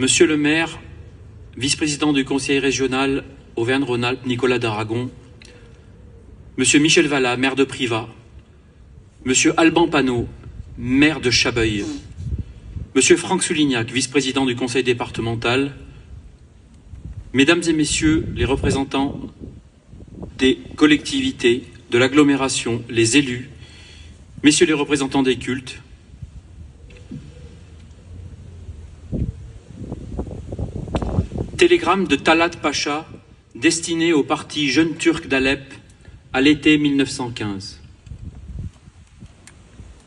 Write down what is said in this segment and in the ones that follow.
Monsieur le maire, vice-président du conseil régional Auvergne-Rhône-Alpes, Nicolas d'Aragon, Monsieur Michel Vallat, maire de Privas, Monsieur Alban Panot, maire de Chabeuil, Monsieur Franck Soulignac, vice-président du conseil départemental, Mesdames et Messieurs les représentants des collectivités, de l'agglomération, les élus, Messieurs les représentants des cultes, télégramme de Talat Pacha destiné au parti Jeunes Turcs d'Alep à l'été 1915.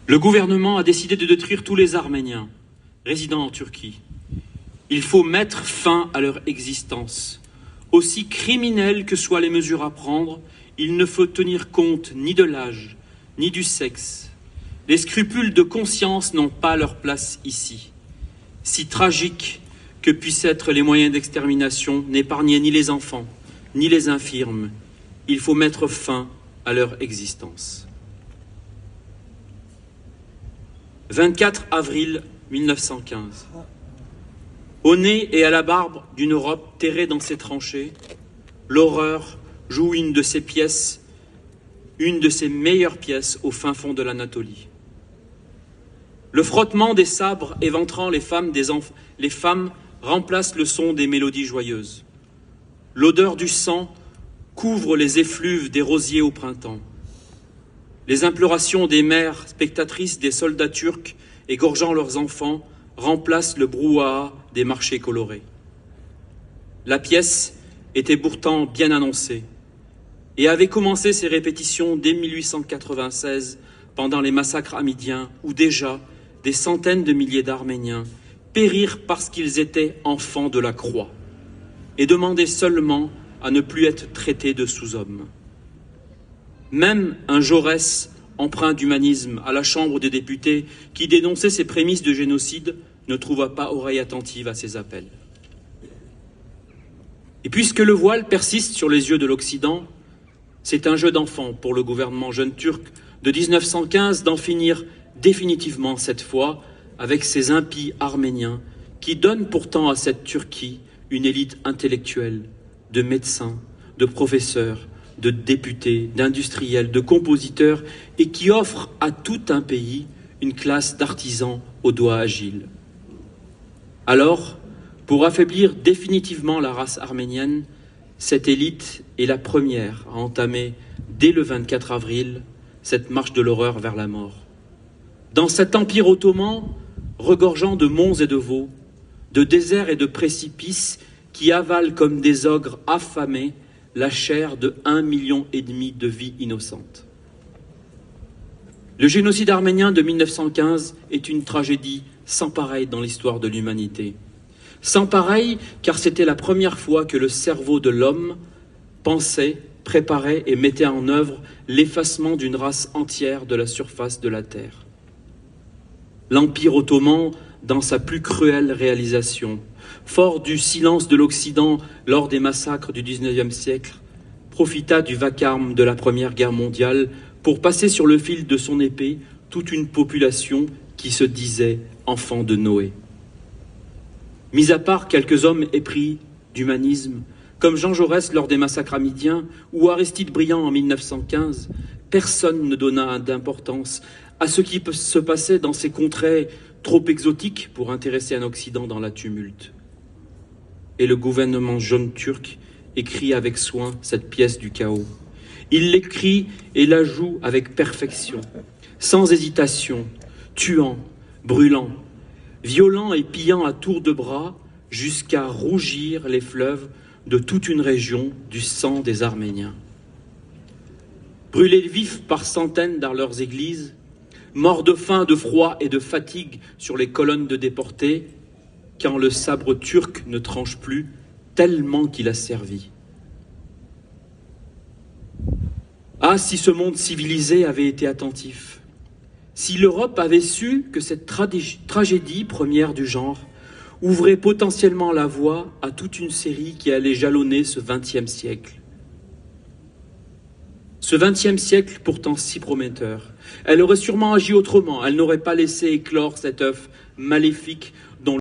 Le gouvernement a décidé de détruire tous les Arméniens résidant en Turquie. Il faut mettre fin à leur existence. Aussi criminelles que soient les mesures à prendre, il ne faut tenir compte ni de l'âge, ni du sexe. Les scrupules de conscience n'ont pas leur place ici. Si tragiques que puissent être les moyens d'extermination, n'épargnez ni les enfants, ni les infirmes. Il faut mettre fin à leur existence. 24 avril 1915. Au nez et à la barbe d'une Europe terrée dans ses tranchées, l'horreur joue une de ses pièces, une de ses meilleures pièces au fin fond de l'Anatolie. Le frottement des sabres éventrant les femmes remplace le son des mélodies joyeuses. L'odeur du sang couvre les effluves des rosiers au printemps. Les implorations des mères spectatrices des soldats turcs égorgeant leurs enfants remplacent le brouhaha des marchés colorés. La pièce était pourtant bien annoncée et avait commencé ses répétitions dès 1896 pendant les massacres hamidiens où déjà des centaines de milliers d'Arméniens périrent parce qu'ils étaient enfants de la croix et demandaient seulement à ne plus être traités de sous-hommes. Même un Jaurès empreint d'humanisme à la Chambre des députés qui dénonçait ces prémices de génocide ne trouva pas oreille attentive à ces appels. Et puisque le voile persiste sur les yeux de l'Occident, c'est un jeu d'enfant pour le gouvernement jeune turc de 1915 d'en finir définitivement cette fois avec ces impies arméniens qui donnent pourtant à cette Turquie une élite intellectuelle, de médecins, de professeurs, de députés, d'industriels, de compositeurs et qui offrent à tout un pays une classe d'artisans aux doigts agiles. Alors, pour affaiblir définitivement la race arménienne, cette élite est la première à entamer, dès le 24 avril, cette marche de l'horreur vers la mort. Dans cet empire ottoman, regorgeant de monts et de vaux, de déserts et de précipices qui avalent comme des ogres affamés la chair de 1,5 million de vies innocentes. Le génocide arménien de 1915 est une tragédie sans pareille dans l'histoire de l'humanité. Sans pareille, car c'était la première fois que le cerveau de l'homme pensait, préparait et mettait en œuvre l'effacement d'une race entière de la surface de la Terre. L'Empire ottoman, dans sa plus cruelle réalisation, fort du silence de l'Occident lors des massacres du XIXe siècle, profita du vacarme de la Première Guerre mondiale pour passer sur le fil de son épée toute une population qui se disait enfant de Noé. Mis à part quelques hommes épris d'humanisme, comme Jean Jaurès lors des massacres hamidiens ou Aristide Briand en 1915, personne ne donna d'importance à ce qui se passait dans ces contrées trop exotiques pour intéresser un Occident dans la tumulte. Et le gouvernement jeune turc écrit avec soin cette pièce du chaos. Il l'écrit et la joue avec perfection, sans hésitation, tuant, brûlant, violent et pillant à tour de bras jusqu'à rougir les fleuves de toute une région du sang des Arméniens. Brûlés vifs par centaines dans leurs églises, morts de faim, de froid et de fatigue sur les colonnes de déportés, quand le sabre turc ne tranche plus, tellement qu'il a servi. Ah, si ce monde civilisé avait été attentif, si l'Europe avait su que cette tragédie première du genre ouvrait potentiellement la voie à toute une série qui allait jalonner ce XXe siècle. Ce XXe siècle pourtant si prometteur. Elle aurait sûrement agi autrement, elle n'aurait pas laissé éclore cet œuf maléfique dont